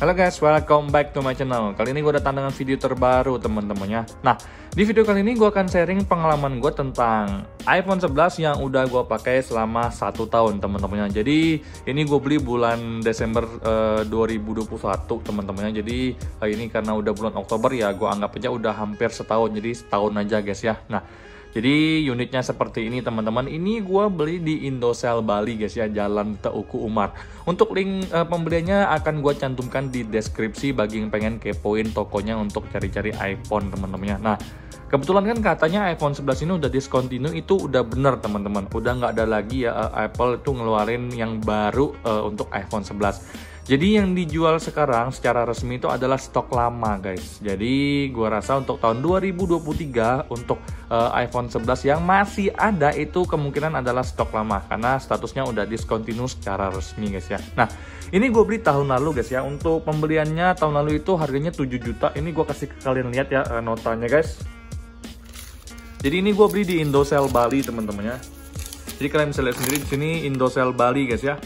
Halo guys, welcome back to my channel. Kali ini gue datang dengan video terbaru teman-temannya. Nah, di video kali ini gue akan sharing pengalaman gue tentang iPhone 11 yang udah gue pakai selama 1 tahun teman-temannya. Jadi ini gue beli bulan Desember 2021 teman-temannya. Jadi ini karena udah bulan Oktober ya, gue anggap aja udah hampir setahun. Jadi setahun aja guys ya. Nah, jadi unitnya seperti ini teman-teman. Ini gue beli di Indosel Bali guys ya, Jalan Teuku Umar. Untuk link pembeliannya akan gue cantumkan di deskripsi bagi yang pengen kepoin tokonya untuk cari-cari iPhone teman-temannya. Nah, kebetulan kan katanya iPhone 11 ini udah discontinue, itu udah bener teman-teman. Udah nggak ada lagi ya Apple itu ngeluarin yang baru untuk iPhone 11. Jadi yang dijual sekarang secara resmi itu adalah stok lama guys. Jadi gua rasa untuk tahun 2023 untuk iPhone 11 yang masih ada itu kemungkinan adalah stok lama karena statusnya udah discontinue secara resmi guys ya. Nah, ini gue beli tahun lalu guys ya. Untuk pembeliannya tahun lalu itu harganya 7 juta. Ini gue kasih ke kalian lihat ya notanya guys. Jadi ini gue beli di Indosel Bali teman-teman ya. Jadi kalian bisa lihat sendiri di sini Indosel Bali guys ya.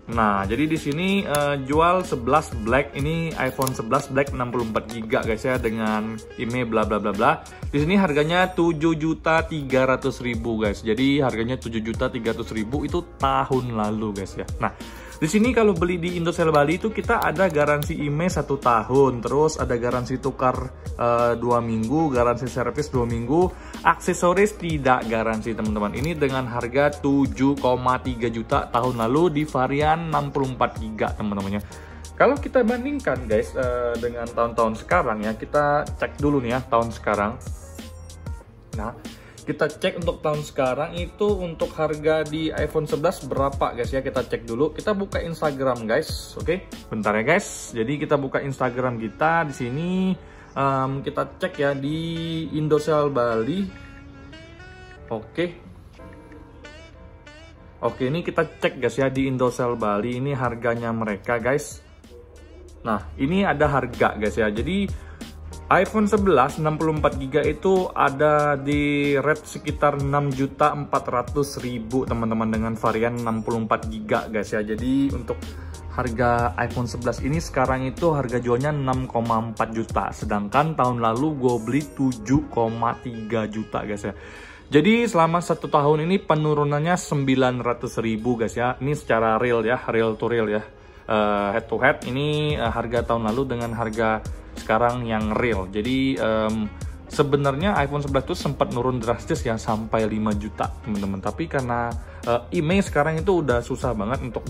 Nah, jadi di sini jual 11 Black, ini iPhone 11 Black 64GB guys ya dengan IMEI bla bla bla bla. Di sini harganya 7.300.000 guys. Jadi harganya 7.300.000 itu tahun lalu guys ya. Nah, di sini kalau beli di Indosel Bali itu kita ada garansi IMEI 1 tahun, terus ada garansi tukar 2 minggu, garansi servis 2 minggu, aksesoris tidak garansi teman-teman. Ini dengan harga 7,3 juta tahun lalu di varian 64GB teman-temannya. Kalau kita bandingkan guys dengan tahun-tahun sekarang ya, kita cek dulu nih ya tahun sekarang. Nah, kita cek untuk tahun sekarang itu untuk harga di iPhone 11 berapa guys ya, kita cek dulu. Kita buka Instagram guys, oke? Bentar ya guys. Jadi kita buka Instagram kita di sini, kita cek ya di Indosel Bali. Oke, ini kita cek guys ya di Indosel Bali, ini harganya mereka guys. Nah, ini ada harga guys ya. Jadi iPhone 11 64GB itu ada di rate sekitar 6.400.000 teman-teman dengan varian 64GB guys ya. Jadi untuk harga iPhone 11 ini sekarang itu harga jualnya 6,4 juta. Sedangkan tahun lalu gue beli 7,3 juta guys ya. Jadi selama 1 tahun ini penurunannya 900.000 guys ya. Ini secara real ya, real to real ya. Head to head ini harga tahun lalu dengan harga sekarang yang real. Jadi sebenarnya iPhone 11 itu sempat nurun drastis ya sampai 5 juta teman-teman. Tapi karena IMEI sekarang itu udah susah banget untuk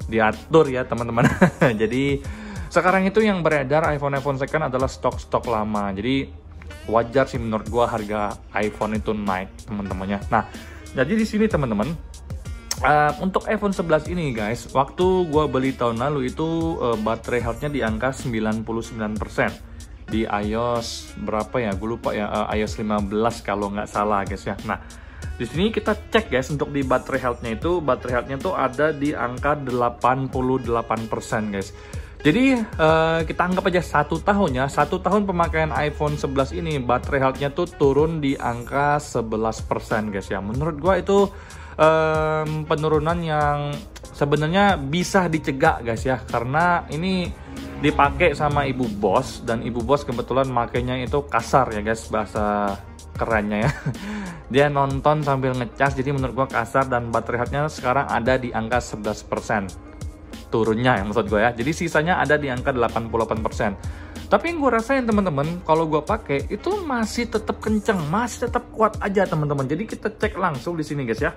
diatur ya teman-teman. Jadi sekarang itu yang beredar iPhone second adalah stok-stok lama. Jadi wajar sih menurut gua harga iPhone itu naik teman-temannya. Nah, jadi di sini teman-teman, untuk iPhone 11 ini guys, waktu gua beli tahun lalu itu baterai health-nya di angka 99%. Di iOS berapa ya? Gue lupa ya, iOS 15 kalau nggak salah guys ya. Nah, di sini kita cek guys untuk di baterai health-nya itu, baterai health-nya tuh ada di angka 88% guys. Jadi kita anggap aja 1 tahun ya, 1 tahun pemakaian iPhone 11 ini baterai health-nya tuh turun di angka 11% guys ya. Menurut gua itu penurunan yang sebenarnya bisa dicegah guys ya, karena ini dipakai sama ibu bos dan ibu bos kebetulan makainya itu kasar ya guys, bahasa kerennya ya. Dia nonton sambil ngecas, jadi menurut gua kasar dan baterai health-nya sekarang ada di angka 11% turunnya ya maksud gue ya. Jadi sisanya ada di angka 88%. Tapi yang gue rasain teman-teman, kalau gue pakai itu masih tetap kenceng, masih tetap kuat aja teman-teman. Jadi kita cek langsung di sini guys ya.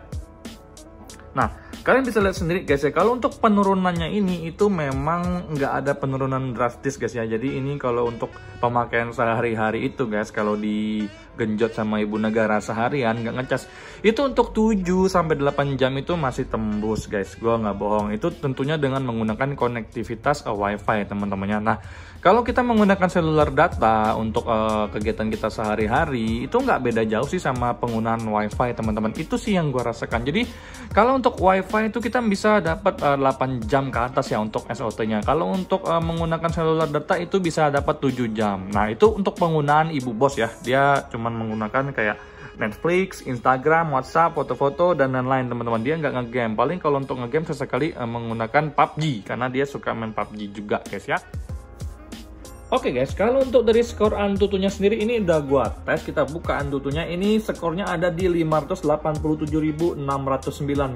Nah, kalian bisa lihat sendiri guys ya, kalau untuk penurunannya ini itu memang nggak ada penurunan drastis guys ya. Jadi ini kalau untuk pemakaian sehari-hari itu guys, kalau digenjot sama ibu negara seharian nggak ngecas, itu untuk 7-8 jam itu masih tembus guys. Gua nggak bohong, itu tentunya dengan menggunakan konektivitas WiFi teman-temannya. Nah, kalau kita menggunakan seluler data untuk kegiatan kita sehari-hari, itu nggak beda jauh sih sama penggunaan WiFi teman-teman. Itu sih yang gue rasakan. Jadi kalau untuk WiFi itu kita bisa dapat 8 jam ke atas ya untuk SOT-nya. Kalau untuk menggunakan seluler data itu bisa dapat 7 jam. Nah, itu untuk penggunaan ibu bos ya. Dia cuman menggunakan kayak Netflix, Instagram, WhatsApp, foto-foto, dan lain-lain teman-teman. Dia nggak ngegame. Paling kalau untuk ngegame sesekali menggunakan PUBG, karena dia suka main PUBG juga guys ya. Oke guys, kalau untuk dari skor Antutunya sendiri ini udah gua tes, kita buka Antutunya, ini skornya ada di 587.609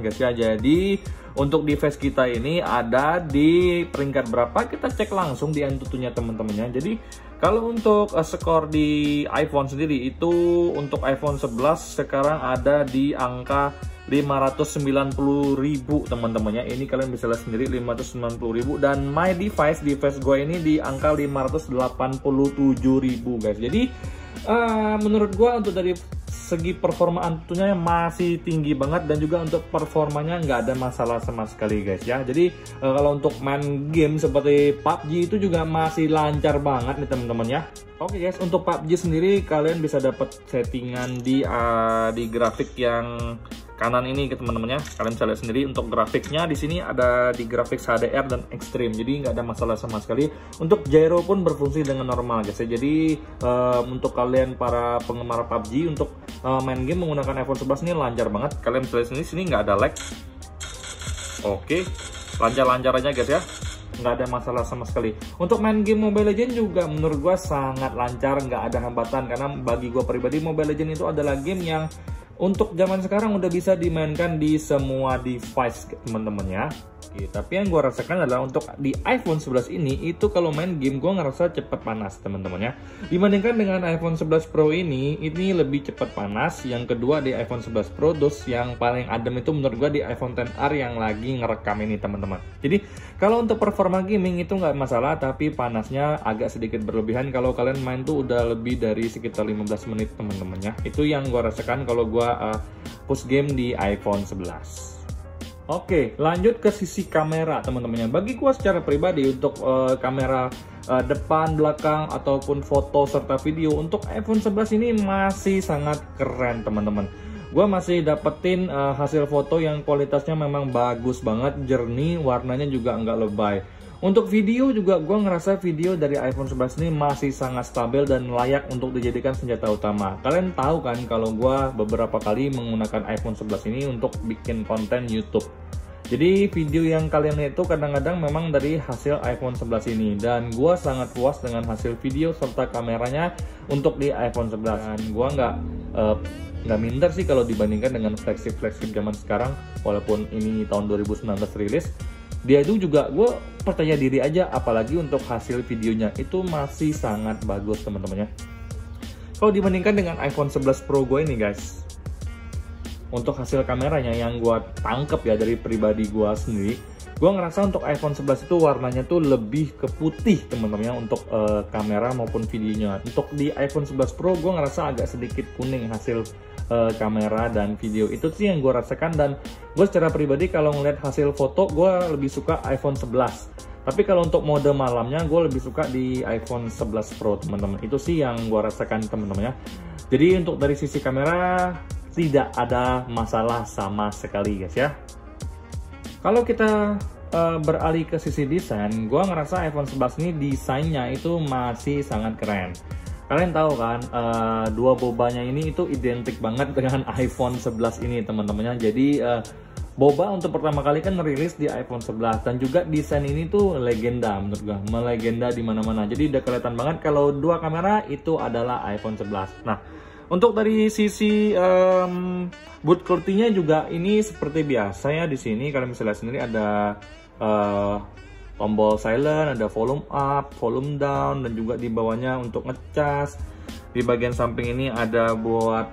guys ya. Jadi untuk device kita ini ada di peringkat berapa, kita cek langsung di Antutunya teman-temannya. Jadi kalau untuk skor di iPhone sendiri itu untuk iPhone 11 sekarang ada di angka 590.000 teman-temannya. Ini kalian bisa lihat sendiri 590.000, dan my device gue ini di angka 587.000 guys. Jadi menurut gue untuk dari segi performa Antutunya masih tinggi banget, dan juga untuk performanya nggak ada masalah sama sekali guys ya. Jadi kalau untuk main game seperti PUBG itu juga masih lancar banget nih teman-teman ya. Oke guys, untuk PUBG sendiri kalian bisa dapat settingan di grafik yang kanan ini teman-teman ya. Kalian bisa lihat sendiri untuk grafiknya di sini ada di grafik HDR dan Extreme. Jadi nggak ada masalah sama sekali. Untuk gyro pun berfungsi dengan normal guys ya. Jadi untuk kalian para penggemar PUBG untuk main game menggunakan iPhone 11 ini lancar banget. Kalian bisa lihat sini nggak ada lag. Oke, lancar-lancar aja guys ya. Nggak ada masalah sama sekali. Untuk main game Mobile Legends juga menurut gua sangat lancar, nggak ada hambatan, karena bagi gua pribadi Mobile Legends itu adalah game yang untuk zaman sekarang udah bisa dimainkan di semua device teman-teman ya. Tapi yang gue rasakan adalah untuk di iPhone 11 ini itu kalau main game gue ngerasa cepat panas teman-teman ya. Dibandingkan dengan iPhone 11 Pro ini lebih cepat panas. Yang kedua di iPhone 11 Pro, terus yang paling adem itu menurut gue di iPhone XR yang lagi ngerekam ini teman-teman. Jadi kalau untuk performa gaming itu nggak masalah, tapi panasnya agak sedikit berlebihan kalau kalian main tuh udah lebih dari sekitar 15 menit teman-teman ya. Itu yang gue rasakan kalau gue push game di iPhone 11. Oke, lanjut ke sisi kamera teman-teman. Bagi gua secara pribadi untuk kamera depan, belakang, ataupun foto serta video untuk iPhone 11 ini masih sangat keren teman-teman. Gua masih dapetin hasil foto yang kualitasnya memang bagus banget, jernih, warnanya juga nggak lebay. Untuk video juga gue ngerasa video dari iPhone 11 ini masih sangat stabil dan layak untuk dijadikan senjata utama. Kalian tahu kan kalau gue beberapa kali menggunakan iPhone 11 ini untuk bikin konten YouTube. Jadi video yang kalian lihat itu kadang-kadang memang dari hasil iPhone 11 ini. Dan gue sangat puas dengan hasil video serta kameranya untuk di iPhone 11. Dan gue nggak minder sih kalau dibandingkan dengan flagship zaman sekarang. Walaupun ini tahun 2019 rilis, dia itu juga gue percaya diri aja, apalagi untuk hasil videonya itu masih sangat bagus teman-teman ya. Kalau dibandingkan dengan iPhone 11 Pro gue ini guys, untuk hasil kameranya yang gue tangkep ya dari pribadi gue sendiri, gue ngerasa untuk iPhone 11 itu warnanya tuh lebih ke putih teman-teman ya untuk kamera maupun videonya. Untuk di iPhone 11 Pro gue ngerasa agak sedikit kuning hasil kamera dan video. Itu sih yang gue rasakan, dan gue secara pribadi kalau ngeliat hasil foto gue lebih suka iPhone 11. Tapi kalau untuk mode malamnya gue lebih suka di iPhone 11 Pro teman-teman. Itu sih yang gue rasakan teman-teman ya. Jadi untuk dari sisi kamera tidak ada masalah sama sekali guys ya. Kalau kita beralih ke sisi desain, gue ngerasa iPhone 11 ini desainnya itu masih sangat keren. Kalian tahu kan, dua bobanya ini itu identik banget dengan iPhone 11 ini teman-temannya. Jadi boba untuk pertama kali kan rilis di iPhone 11, dan juga desain ini tuh legenda menurut gue, melegenda di mana-mana. Jadi udah kelihatan banget kalau dua kamera itu adalah iPhone 11. Nah, untuk dari sisi boot curty-nya juga ini seperti biasa ya. Di sini kalian bisa lihat sendiri ada tombol silent, ada volume up, volume down, dan juga di bawahnya untuk ngecas. Di bagian samping ini ada buat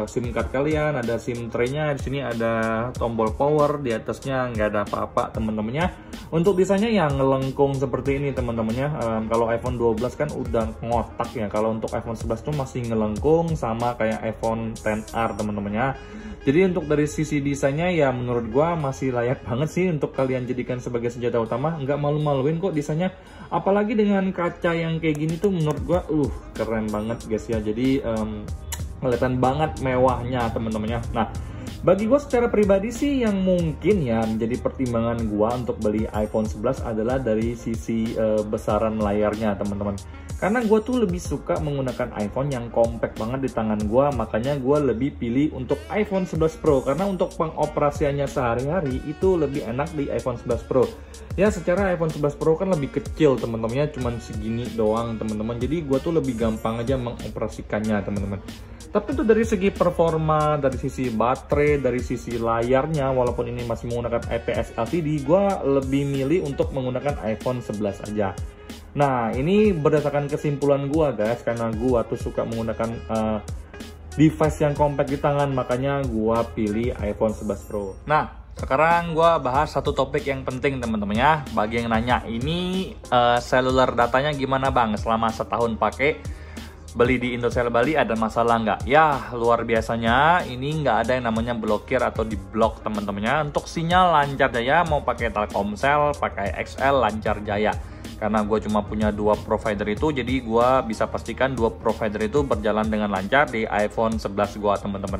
SIM card kalian, ada SIM tray-nya. Di sini ada tombol power, di atasnya nggak ada apa-apa teman-temannya. Untuk desainnya yang ngelengkung seperti ini teman-temannya. Kalau iPhone 12 kan udah ngotak ya. Kalau untuk iPhone 11 tuh masih ngelengkung sama kayak iPhone XR teman-temannya. Jadi untuk dari sisi desainnya ya menurut gua masih layak banget sih untuk kalian jadikan sebagai senjata utama. Nggak malu-maluin kok desainnya. Apalagi dengan kaca yang kayak gini tuh menurut gua keren banget guys ya. Jadi kelihatan banget mewahnya teman-temannya. Nah, Bagi gue secara pribadi sih yang mungkin ya menjadi pertimbangan gue untuk beli iPhone 11 adalah dari sisi besaran layarnya teman-teman. Karena gue tuh lebih suka menggunakan iPhone yang compact banget di tangan gue, makanya gue lebih pilih untuk iPhone 11 Pro. Karena untuk pengoperasiannya sehari-hari itu lebih enak di iPhone 11 Pro. Ya secara iPhone 11 Pro kan lebih kecil teman-temannya, cuman segini doang teman-teman. Jadi gue tuh lebih gampang aja mengoperasikannya teman-teman. Tapi itu dari segi performa, dari sisi baterai, dari sisi layarnya, walaupun ini masih menggunakan IPS LCD, gue lebih milih untuk menggunakan iPhone 11 aja. Nah, ini berdasarkan kesimpulan gue guys, karena gue tuh suka menggunakan device yang compact di tangan, makanya gue pilih iPhone 11 Pro. Nah, sekarang gue bahas satu topik yang penting teman-teman ya. Bagi yang nanya, ini cellular datanya gimana bang selama setahun pakai? Beli di Indosel Bali ada masalah nggak? Ya, luar biasanya ini nggak ada yang namanya blokir atau diblok teman-temannya. Untuk sinyal lancar jaya, mau pakai Telkomsel, pakai XL lancar jaya. Karena gue cuma punya 2 provider itu, jadi gue bisa pastikan 2 provider itu berjalan dengan lancar di iPhone 11 gue teman-teman.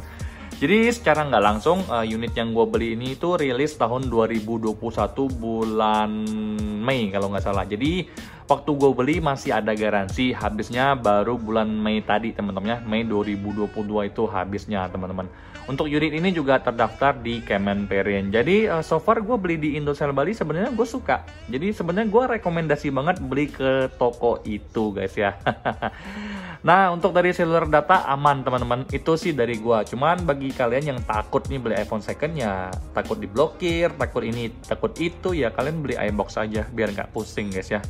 Jadi secara nggak langsung unit yang gue beli ini itu rilis tahun 2021 bulan Mei kalau nggak salah. Jadi waktu gue beli masih ada garansi, habisnya baru bulan Mei tadi teman-teman ya. Mei 2022 itu habisnya teman-teman. Untuk unit ini juga terdaftar di Kemenperin. Jadi so far gue beli di Indosel Bali sebenarnya gue suka. Jadi sebenarnya gue rekomendasi banget beli ke toko itu guys ya. Nah untuk dari seluler data aman teman-teman, itu sih dari gue. Cuman bagi kalian yang takut nih beli iPhone second ya, takut diblokir, takut ini, takut itu ya, kalian beli iBox aja biar nggak pusing guys ya.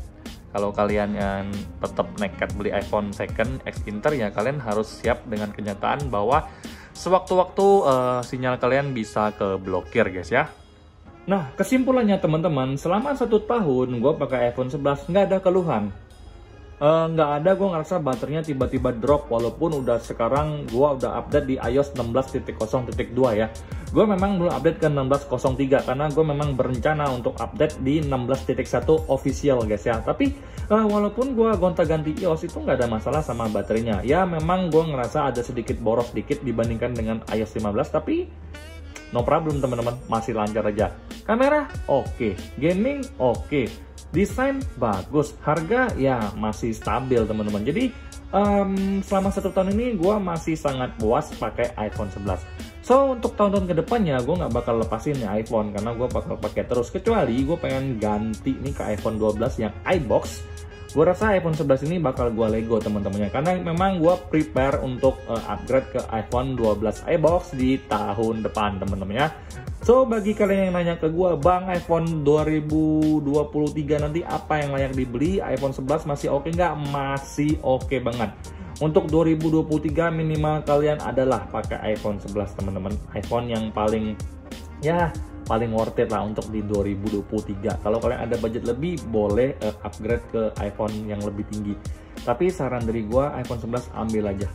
Kalau kalian yang tetap nekat beli iPhone second X Inter ya, kalian harus siap dengan kenyataan bahwa sewaktu-waktu sinyal kalian bisa ke blokir guys ya. Nah kesimpulannya teman-teman, selama 1 tahun gue pakai iPhone 11 nggak ada keluhan. Nggak ada gue ngerasa baterainya tiba-tiba drop, walaupun udah sekarang gue udah update di iOS 16.0.2 ya. Gue memang belum update ke 16.03 karena gue memang berencana untuk update di 16.1 official guys ya. Tapi walaupun gue gonta-ganti iOS itu nggak ada masalah sama baterainya. Ya memang gue ngerasa ada sedikit boros dikit dibandingkan dengan iOS 15, tapi no problem teman-teman, masih lancar aja. Kamera oke, gaming oke, desain bagus, harga ya masih stabil teman-teman. Jadi selama 1 tahun ini gue masih sangat puas pakai iPhone 11. So untuk tahun-tahun kedepannya gue nggak bakal lepasin nih iPhone, karena gue bakal pakai terus, kecuali gue pengen ganti nih ke iPhone 12 yang iBox. Gue rasa iPhone 11 ini bakal gue lego teman-temannya, karena memang gue prepare untuk upgrade ke iPhone 12 iBox di tahun depan teman-temannya. So bagi kalian yang nanya ke gue, bang iPhone 2023 nanti apa yang layak dibeli, iPhone 11 masih oke nggak? Masih oke banget. Untuk 2023 minimal kalian adalah pakai iPhone 11 teman-teman. iPhone yang paling worth it lah untuk di 2023. Kalau kalian ada budget lebih, boleh upgrade ke iPhone yang lebih tinggi. Tapi saran dari gua, iPhone 11 ambil aja.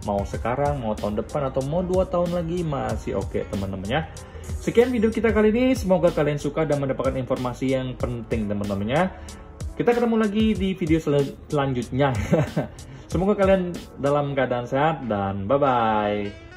Mau sekarang, mau tahun depan, atau mau 2 tahun lagi, masih oke teman-teman ya. Sekian video kita kali ini, semoga kalian suka dan mendapatkan informasi yang penting teman-teman ya. Kita ketemu lagi di video selanjutnya. Semoga kalian dalam keadaan sehat dan bye-bye.